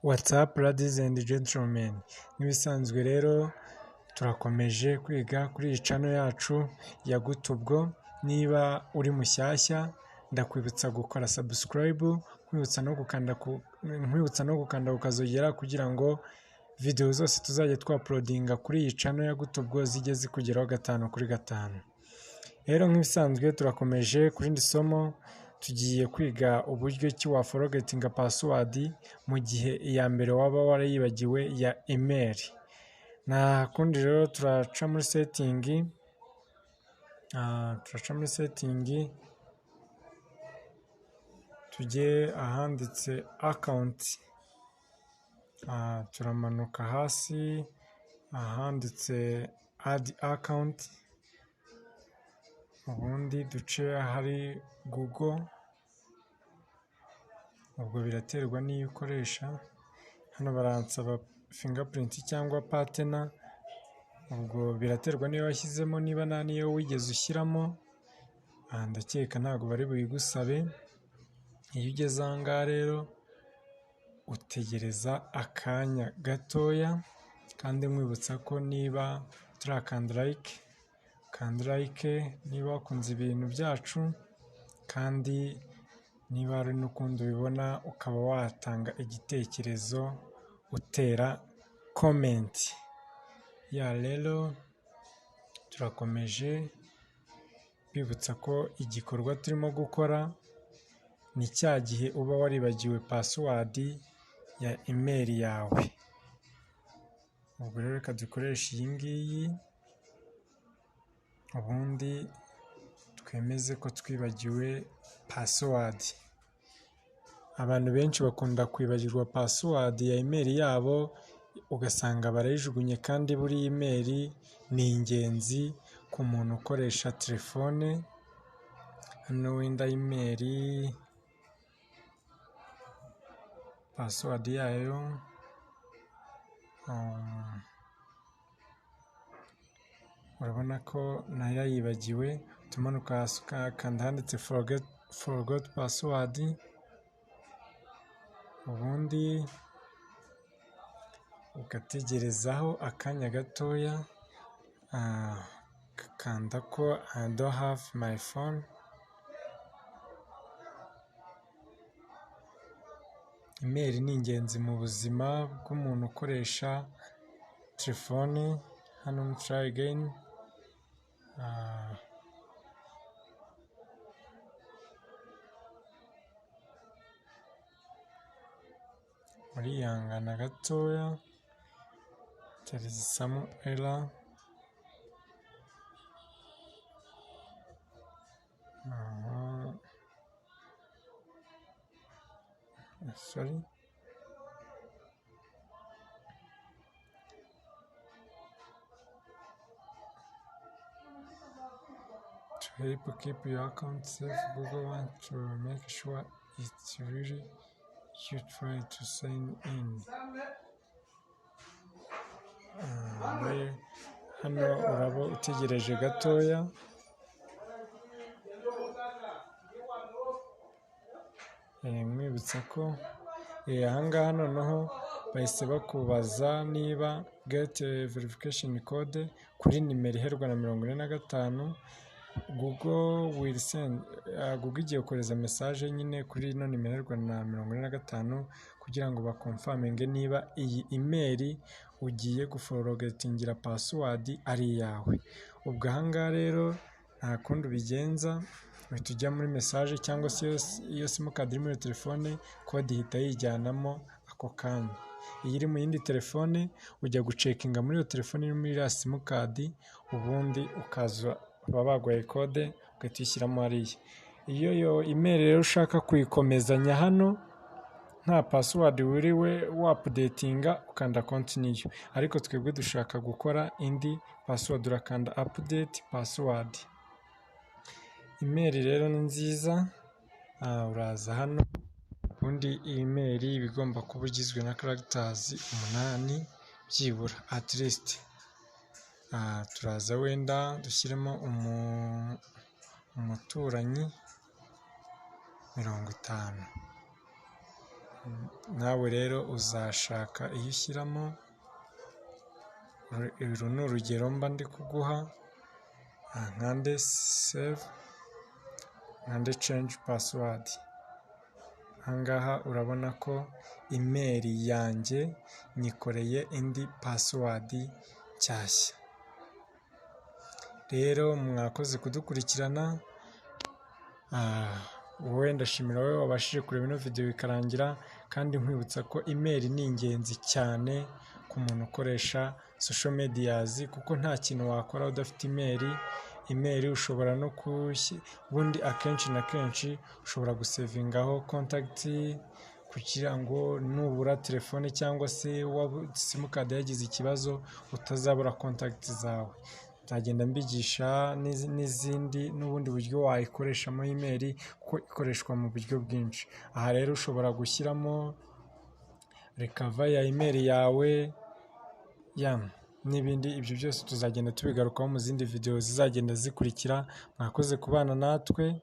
What's up ladies and gentlemen, nk'ibisanzwe rero turakomeje kwiga kuri iyi channel yacu ya guteubwo. Niba uri mushyashya ndakwibutsa gukora subscribe, nkwibutsa no gukanda ukazogera kugira ngo video zose tuzajya twaploadinga kuri iyi channel ya guteubwo zijye zikugeraho 5 kuri 5. Rero nk'ibisanzwe turakomeje kuri ndi somo, tugiye kwiga uburyo ki wa forgetting password mu gihe iya mbere waba warayibagiwe ya email. Na kundi rero turaca muri setting, tujye ahanditse account, turamanuka hasi ahanditse add account, ubundi duce ahari Google. Ubwo biraterwa n'iyo ukoresha, hano baransaba fingerprint cyangwa partner, ubwo biraterwa niyo washyizemo, niba nta niyo wigeze ushyiramo ndakeka ntabwo bari buyigusabe. Iyo ugeze aha ngaha rero utegereza akanya gatoya, kandi nkwibutsa ko niba turakanda like, niba wakunze ibintu byacu, kandi niba hari n'ukundi ubibona ukaba watanga igitekerezo utera comment. Rero turakomeje bibutsa ko igikorwa turimo gukora ni cya gihe uba waribagiwe password ya email yawe. Ubwo rero reka dukoreshe iyi ngiyi, ubundi twemeze ko twibagiwe password. Abantu benshi bakunda kwibagirwa password ya email yabo, ugasanga barayijugunye, kandi buri email ni ingenzi ku muntu ukoresha telefone. Hano wenda email password yayo urabona ko nayo yibagiwe. Tumanuka hasi ukanda handitse forgot password, ubundi ugategerezaho akanya gatoya, kanda ko I don't have my phone. Email ni ingenzi mu buzima bw'umuntu ukoresha telefone. Hano try again, murihangana gatoya, there is some error. Sorry. To help keep your account safe, Google wants to make sure it's really you try to sign in. Hano uraba utegereje gatoya, mwibutsa ko ahangaha noneho bahise bakubaza niba get verification code kuri nimero iherwa na 45. Google igiye kohereza message nyine kuri ino nimero iherwa na 45 kugira ngo bakonfaminge niba iyi email ugiye guforgettingira password ari iyawe. Ubwo ahangaha rero nta kundi ubigenza, uhita ujya muri message cyangwa se iyo simukadi iri muri telefone, kode ihita yijyanamo ako kanya. Iyo iri mu yindi telefone ujya gucekinga muri iyo telefone iri muri ya simukadi, ubundi ukaza baba baguhaye kode ugahita uyishyiramo hariya. Iyo email rero ushaka kuyikomezanya hano nta password wiriwe updatinga, ukanda continue. Ariko twebwe dushaka gukora indi password, urakanda update password. Email rero ni nziza, uraza hano, ubundi email bigomba kuba igizwe na characters 8 byibura at least. Turaza wenda dushyiremo umuturanyi 50. nawe rero uzashaka iyo ushyiramo. Uru ni urugero mba ndi kuguha, nkande save, nkande change password. Ahangaha urabona ko email yanjye nyikoreye indi password nshyashya. Rero mwakoze kudukurikirana, wowe ndashimira wowe wabashije kureba ino video bikarangira, kandi nkwibutsa ko email ni ingenzi cyane ku muntu ukoresha social medias, kuko nta kintu wakora udafite email. Email ushobora no ubundi akenshi na kenshi ushobora gusevingaho contact, kugira ngo nubura telefone cyangwa se simukadi yagize ikibazo utazabura contact zawe. Nzagenda mbigisha n'izindi n'ubundi buryo wayikoreshamo email, kuko ikoreshwa mu buryo bwinshi. Aha rero ushobora gushyiramo recover ya email yawe n'ibindi. Ibyo byose tuzagenda tubigarukaho mu zindi video zizagenda zikurikira. Mwakoze kubana natwe.